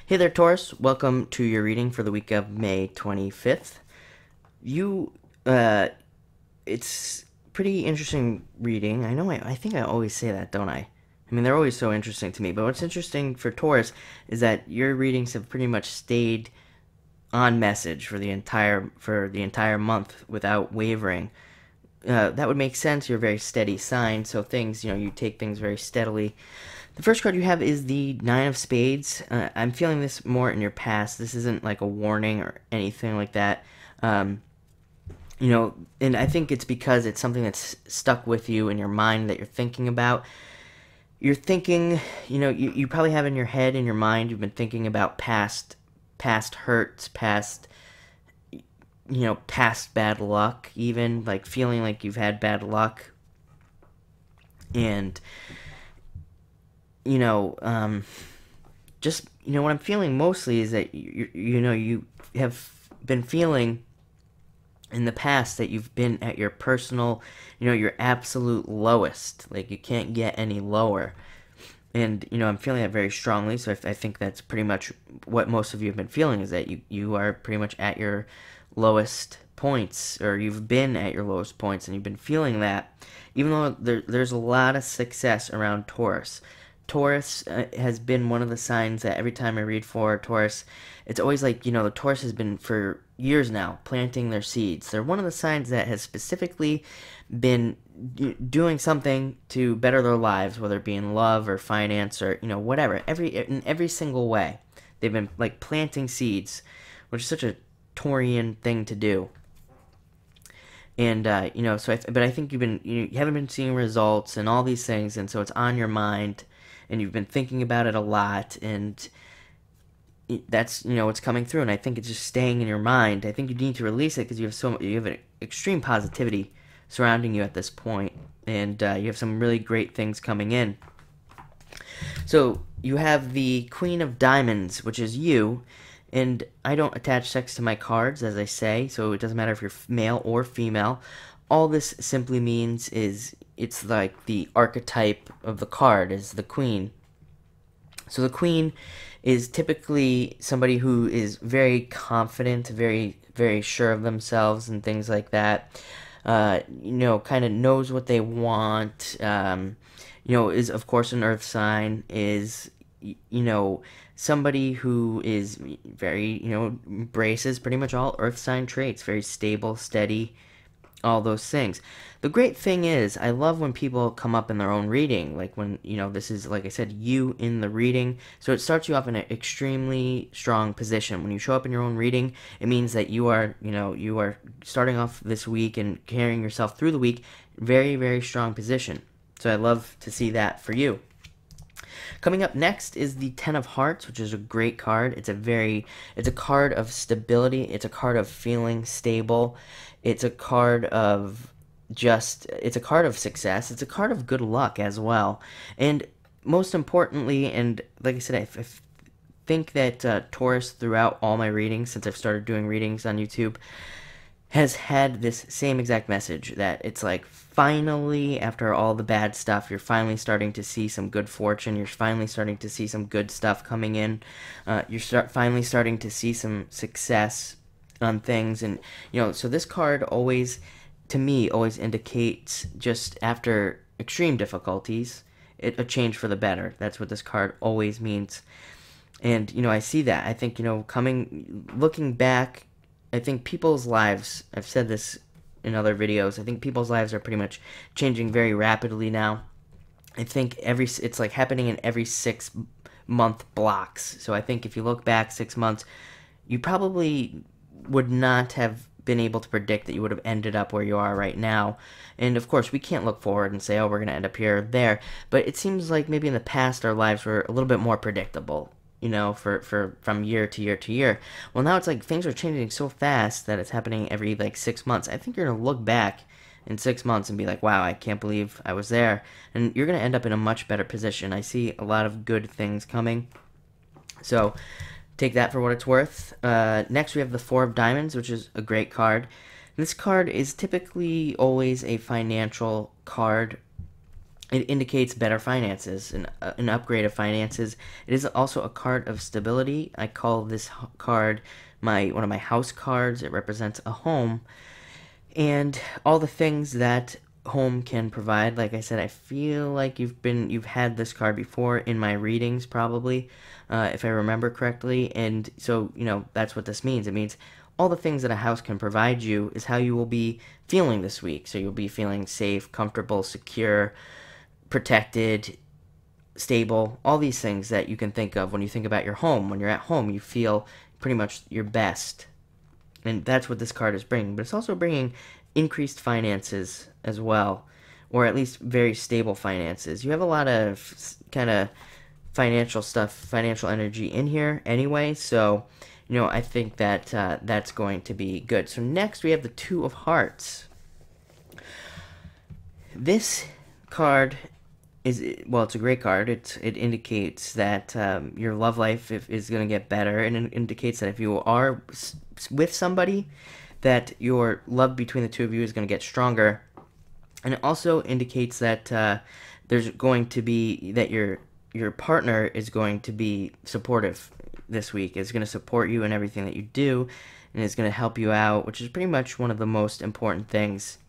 Hey there, Taurus. Welcome to your reading for the week of May 25th. You, uh, it's pretty interesting reading. I know I think I always say that, don't I? I mean, they're always so interesting to me. But what's interesting for Taurus is that your readings have pretty much stayed on message for the entire month without wavering. That would make sense. You're a very steady sign, so things, you take things very steadily. The first card you have is the Nine of Spades. I'm feeling this more in your past. This isn't like a warning or anything like that. Um, and I think it's because it's something that's stuck with you in your mind that you're thinking about. You're thinking, you probably have in your head, in your mind, you've been thinking about past hurts, past bad luck, even like feeling like you've had bad luck. And what I'm feeling mostly is that you have been feeling in the past that you've been at your personal, your absolute lowest. Like you can't get any lower. And, I'm feeling that very strongly, so I think that's pretty much what most of you have been feeling, is that you are pretty much at your lowest points, or you've been at your lowest points, and you've been feeling that, even though there's a lot of success around Taurus. Taurus has been one of the signs that every time I read for Taurus, it's always like, the Taurus has been for years now planting their seeds. They're one of the signs that has specifically been doing something to better their lives, whether it be in love or finance or, whatever. In every single way. They've been like planting seeds, which is such a Taurian thing to do. And but I think you haven't been seeing results and all these things, and so it's on your mind, and you've been thinking about it a lot, and that's it's coming through, and I think it's just staying in your mind. I think you need to release it because you have an extreme positivity surrounding you at this point, and you have some really great things coming in. So you have the Queen of Diamonds, which is you. And I don't attach sex to my cards, as I say, so it doesn't matter if you're male or female. All this simply means is it's like the archetype of the card is the queen. So the queen is typically somebody who is very confident, very, very sure of themselves and things like that. Kind of knows what they want. Is of course an earth sign, is, somebody who is very, embraces pretty much all earth sign traits, very stable, steady, all those things. The great thing is, I love when people come up in their own reading, like when, this is, like I said, you in the reading, so it starts you off in an extremely strong position. When you show up in your own reading, it means that you are starting off this week and carrying yourself through the week, very, very strong position. So I love to see that for you. Coming up next is the Ten of Hearts, which is a great card. It's a card of stability. It's a card of feeling stable. It's a card of it's a card of success. It's a card of good luck as well. And most importantly, and like I said, I think that Taurus, throughout all my readings, since I've started doing readings on YouTube, has had this same exact message, that it's like finally, after all the bad stuff, you're finally starting to see some good fortune, you're finally starting to see some good stuff coming in, finally starting to see some success on things, and, so this card always, to me, always indicates, just after extreme difficulties, a change for the better. That's what this card always means. And, I see that. I think, looking back, I think people's lives, I've said this in other videos, I think people's lives are pretty much changing very rapidly now. I think it's like happening in every 6-month blocks. So I think if you look back 6 months, you probably would not have been able to predict that you would have ended up where you are right now. And of course, we can't look forward and say, oh, we're going to end up here or there. But it seems like maybe in the past our lives were a little bit more predictable, from year to year to year. Well, now it's like things are changing so fast that it's happening every, 6 months. I think you're going to look back in 6 months and be like, wow, I can't believe I was there. And you're going to end up in a much better position. I see a lot of good things coming. So take that for what it's worth. Next, we have the Four of Diamonds, which is a great card. This card is typically always a financial card. It indicates better finances, an upgrade of finances. It is also a card of stability. I call this card one of my house cards. It represents a home and all the things that home can provide. Like I said, I feel like you've had this card before in my readings, probably, if I remember correctly. And so that's what this means. It means all the things that a house can provide you is how you will be feeling this week. So you'll be feeling safe, comfortable, secure, protected, stable, all these things that you can think of when you think about your home. When you're at home, you feel pretty much your best. And that's what this card is bringing. But it's also bringing increased finances as well, or at least very stable finances. You have a lot of kind of financial stuff, financial energy in here anyway. So, I think that that's going to be good. So next we have the Two of Hearts. This card it's a great card. It indicates that your love life is going to get better, and it indicates that if you are with somebody, that your love between the two of you is going to get stronger. And it also indicates that there's going to be that your partner is going to be supportive this week. Is going to support you in everything that you do, and is going to help you out, which is pretty much one of the most important things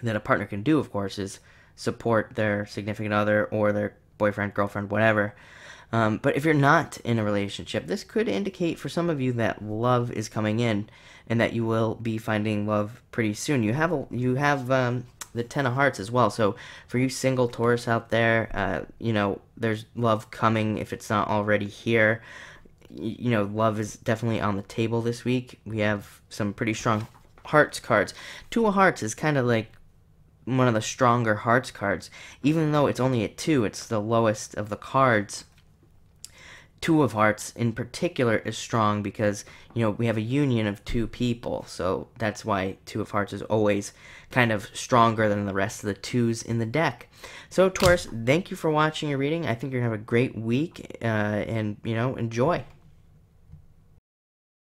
that a partner can do, of course, is support their significant other or their boyfriend, girlfriend, whatever. But if you're not in a relationship, this could indicate for some of you that love is coming in and that you will be finding love pretty soon. You have the Ten of Hearts as well. So for you single Taurus out there, there's love coming if it's not already here. Love is definitely on the table this week. We have some pretty strong Hearts cards. Two of Hearts is kind of like one of the stronger Hearts cards. Even though it's only at 2, it's the lowest of the cards. Two of Hearts in particular is strong because, we have a union of two people. So that's why Two of Hearts is always kind of stronger than the rest of the twos in the deck. So Taurus, thank you for watching your reading. I think you're going to have a great week, and, enjoy.